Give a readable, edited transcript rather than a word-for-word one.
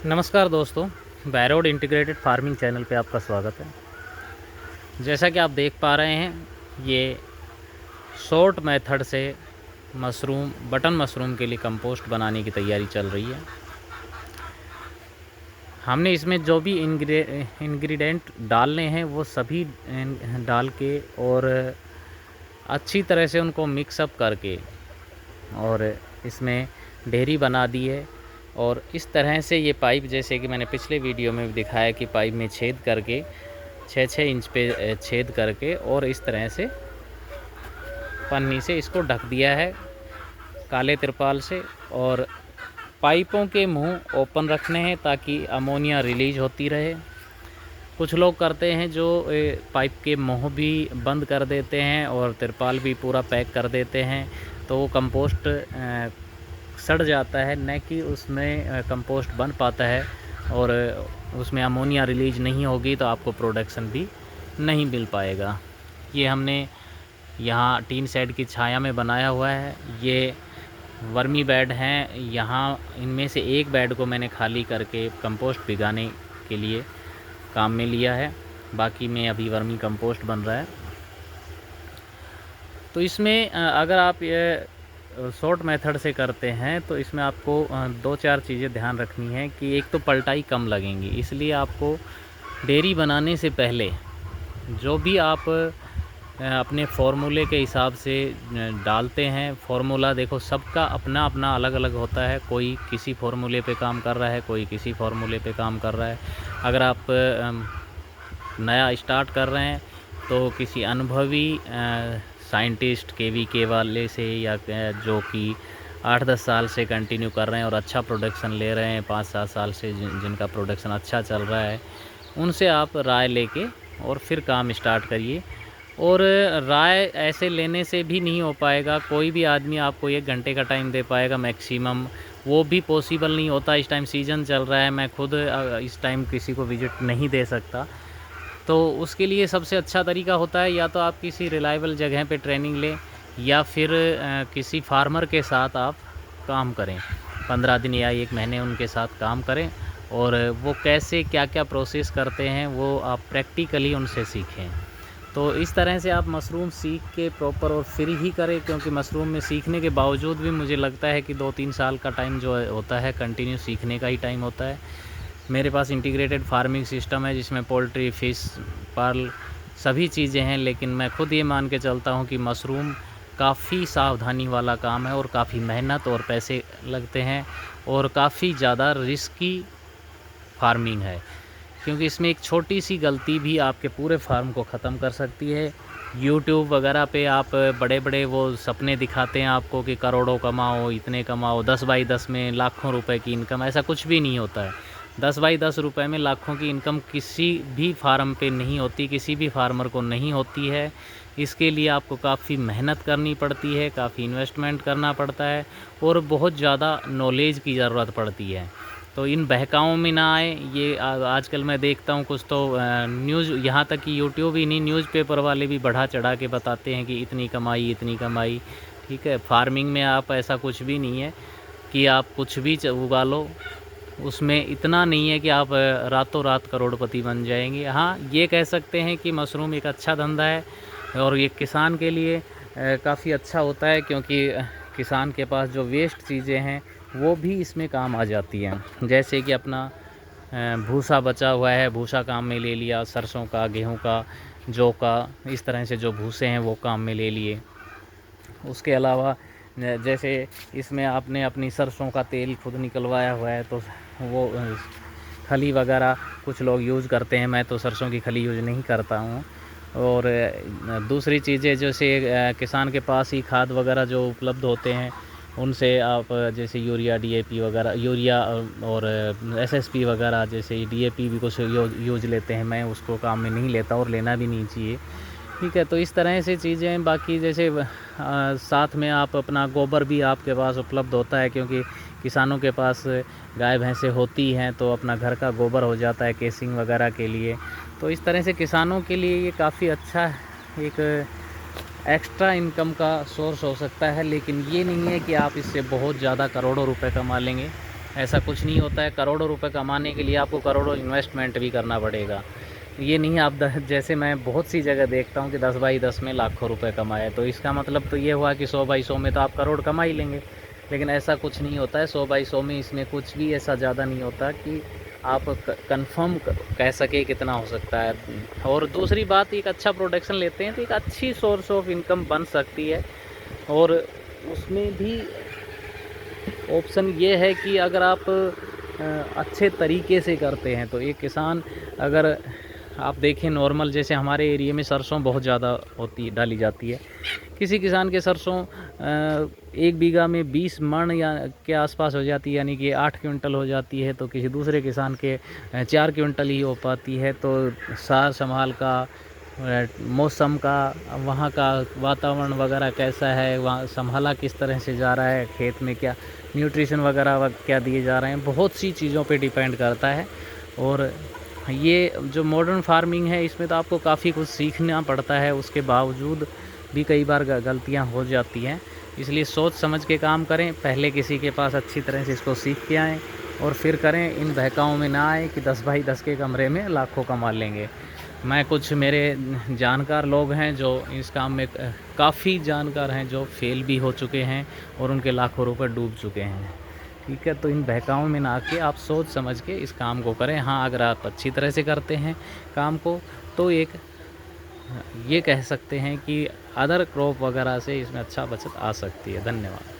नमस्कार दोस्तों, बैरोड integrated farming channel पे आपका स्वागत है। जैसा कि आप देख पा रहे हैं, ये शॉर्ट मेथड से बटन मशरूम के लिए कंपोस्ट बनाने की तैयारी चल रही है। हमने इसमें जो भी इंग्रेडिएंट डालने हैं वो सभी डाल के और अच्छी तरह से उनको मिक्सअप करके और इसमें ढेरी बना दी है। और इस तरह से ये पाइप, जैसे कि मैंने पिछले वीडियो में भी दिखाया कि पाइप में छेद करके 6-6 इंच पे छेद करके और इस तरह से पन्नी से इसको ढक दिया है काले तिरपाल से। और पाइपों के मुंह ओपन रखने हैं ताकि अमोनिया रिलीज होती रहे। कुछ लोग करते हैं जो पाइप के मुंह भी बंद कर देते हैं और तिरपाल भी पूरा पैक कर देते हैं, तो वो कंपोस्ट सड़ जाता है, न कि उसमें कंपोस्ट बन पाता है और उसमें अमोनिया रिलीज नहीं होगी तो आपको प्रोडक्शन भी नहीं मिल पाएगा। ये हमने यहाँ टीन शेड की छाया में बनाया हुआ है। ये वर्मी बेड हैं। यहाँ इनमें से एक बेड को मैंने खाली करके कंपोस्ट भिगाने के लिए काम में लिया है, बाकी में अभी वर्मी कंपोस्ट बन रहा है। तो इसमें अगर आप ये शॉर्ट मेथड से करते हैं तो इसमें आपको 2-4 चीज़ें ध्यान रखनी है कि एक तो पलटाई कम लगेंगी, इसलिए आपको डेयरी बनाने से पहले जो भी आप अपने फार्मूले के हिसाब से डालते हैं। फार्मूला देखो, सबका अपना अपना अलग अलग होता है। कोई किसी फार्मूले पे काम कर रहा है, कोई किसी फार्मूले पे काम कर रहा है। अगर आप नया स्टार्ट कर रहे हैं तो किसी अनुभवी साइंटिस्ट केवीके वाले से, या जो कि 8-10 साल से कंटिन्यू कर रहे हैं और अच्छा प्रोडक्शन ले रहे हैं, 5-7 साल से जिनका प्रोडक्शन अच्छा चल रहा है, उनसे आप राय लेके और फिर काम स्टार्ट करिए। और राय ऐसे लेने से भी नहीं हो पाएगा। कोई भी आदमी आपको 1 घंटे का टाइम दे पाएगा मैक्सिमम, वो भी पॉसिबल नहीं होता। इस टाइम सीज़न चल रहा है, मैं खुद इस टाइम किसी को विज़िट नहीं दे सकता। तो उसके लिए सबसे अच्छा तरीका होता है या तो आप किसी रिलायबल जगह पे ट्रेनिंग लें, या फिर किसी फार्मर के साथ आप काम करें, 15 दिन या 1 महीने उनके साथ काम करें और वो कैसे क्या क्या प्रोसेस करते हैं वो आप प्रैक्टिकली उनसे सीखें। तो इस तरह से आप मशरूम सीख के प्रॉपर और फिर ही करें, क्योंकि मशरूम में सीखने के बावजूद भी मुझे लगता है कि 2-3 साल का टाइम जो होता है कंटिन्यू सीखने का ही टाइम होता है। मेरे पास इंटीग्रेटेड फार्मिंग सिस्टम है जिसमें पोल्ट्री, फ़िश, पर्ल सभी चीज़ें हैं, लेकिन मैं खुद ये मान के चलता हूँ कि मशरूम काफ़ी सावधानी वाला काम है और काफ़ी मेहनत और पैसे लगते हैं और काफ़ी ज़्यादा रिस्की फार्मिंग है, क्योंकि इसमें एक छोटी सी गलती भी आपके पूरे फार्म को ख़त्म कर सकती है। यूट्यूब वगैरह पे आप बड़े-बड़े वो सपने दिखाते हैं आपको कि करोड़ों कमाओ, इतने कमाओ, 10 बाई 10 में लाखों रुपए की इनकम। ऐसा कुछ भी नहीं होता है। 10 बाई 10 रुपए में लाखों की इनकम किसी भी फार्म पे नहीं होती, किसी भी फार्मर को नहीं होती है। इसके लिए आपको काफ़ी मेहनत करनी पड़ती है, काफ़ी इन्वेस्टमेंट करना पड़ता है और बहुत ज़्यादा नॉलेज की ज़रूरत पड़ती है। तो इन बहकाओं में ना आए। ये आजकल मैं देखता हूँ कुछ तो न्यूज़, यहाँ तक कि यूट्यूब ही नहीं, न्यूज़पेपर वाले भी बढ़ा चढ़ा के बताते हैं कि इतनी कमाई, इतनी कमाई। ठीक है, फार्मिंग में आप ऐसा कुछ भी नहीं है कि आप कुछ भी उगा लो, उसमें इतना नहीं है कि आप रातों रात करोड़पति बन जाएंगे। हाँ, ये कह सकते हैं कि मशरूम एक अच्छा धंधा है और ये किसान के लिए काफ़ी अच्छा होता है, क्योंकि किसान के पास जो वेस्ट चीज़ें हैं वो भी इसमें काम आ जाती हैं। जैसे कि अपना भूसा बचा हुआ है, भूसा काम में ले लिया, सरसों का, गेहूं का, जौ का, इस तरह से जो भूसे हैं वो काम में ले लिए। उसके अलावा जैसे इसमें आपने अपनी सरसों का तेल खुद निकलवाया हुआ है, तो वो खली वगैरह कुछ लोग यूज़ करते हैं, मैं तो सरसों की खली यूज़ नहीं करता हूँ। और दूसरी चीज़ें जैसे किसान के पास ही खाद वगैरह जो उपलब्ध होते हैं, उनसे आप जैसे यूरिया, डीएपी वगैरह, यूरिया और एसएसपी वगैरह, जैसे डीएपी भी कुछ यूज़ लेते हैं, मैं उसको काम में नहीं लेता और लेना भी नहीं चाहिए। ठीक है, तो इस तरह से चीज़ें। बाकी जैसे साथ में आप अपना गोबर भी आपके पास उपलब्ध होता है, क्योंकि किसानों के पास गाय भैंसें होती हैं, तो अपना घर का गोबर हो जाता है केसिंग वगैरह के लिए। तो इस तरह से किसानों के लिए ये काफ़ी अच्छा एक एक्स्ट्रा इनकम का सोर्स हो सकता है, लेकिन ये नहीं है कि आप इससे बहुत ज़्यादा करोड़ों रुपए कमा लेंगे। ऐसा कुछ नहीं होता है। करोड़ों रुपए कमाने के लिए आपको करोड़ों इन्वेस्टमेंट भी करना पड़ेगा। ये नहीं आप जैसे मैं बहुत सी जगह देखता हूँ कि 10 बाई 10 में लाखों रुपए कमाए, तो इसका मतलब तो ये हुआ कि 100 बाई 100 में तो आप करोड़ कमा ही लेंगे। लेकिन ऐसा कुछ नहीं होता है। 100 बाई 100 में इसमें कुछ भी ऐसा ज़्यादा नहीं होता कि आप कंफर्म कह सके कितना हो सकता है। और दूसरी बात, एक अच्छा प्रोडक्शन लेते हैं तो एक अच्छी सोर्स ऑफ इनकम बन सकती है। और उसमें भी ऑप्शन ये है कि अगर आप अच्छे तरीके से करते हैं तो एक किसान, अगर आप देखें नॉर्मल जैसे हमारे एरिया में सरसों बहुत ज़्यादा होती डाली जाती है। किसी किसान के सरसों 1 बीघा में 20 मण या के आसपास हो जाती है, यानी कि 8 क्विंटल हो जाती है। तो किसी दूसरे किसान के 4 क्विंटल ही हो पाती है। तो सार संभाल का, मौसम का, वहाँ का वातावरण वगैरह कैसा है, वहाँ संभाला किस तरह से जा रहा है, खेत में क्या न्यूट्रिशन वगैरह क्या दिए जा रहे हैं, बहुत सी चीज़ों पे डिपेंड करता है। और ये जो मॉडर्न फार्मिंग है इसमें तो आपको काफ़ी कुछ सीखना पड़ता है, उसके बावजूद भी कई बार गलतियाँ हो जाती हैं। इसलिए सोच समझ के काम करें, पहले किसी के पास अच्छी तरह से इसको सीख के आएँ और फिर करें। इन बहकाओं में ना आए कि 10 बाई 10 के कमरे में लाखों कमा लेंगे। मैं कुछ मेरे जानकार लोग हैं जो इस काम में काफ़ी जानकार हैं, जो फेल भी हो चुके हैं और उनके लाखों रुपए डूब चुके हैं। ठीक है, तो इन बहकाओं में ना आके आप सोच समझ के इस काम को करें। हाँ, अगर आप अच्छी तरह से करते हैं काम को तो एक ये कह सकते हैं कि अदर क्रॉप वगैरह से इसमें अच्छा बचत आ सकती है। धन्यवाद।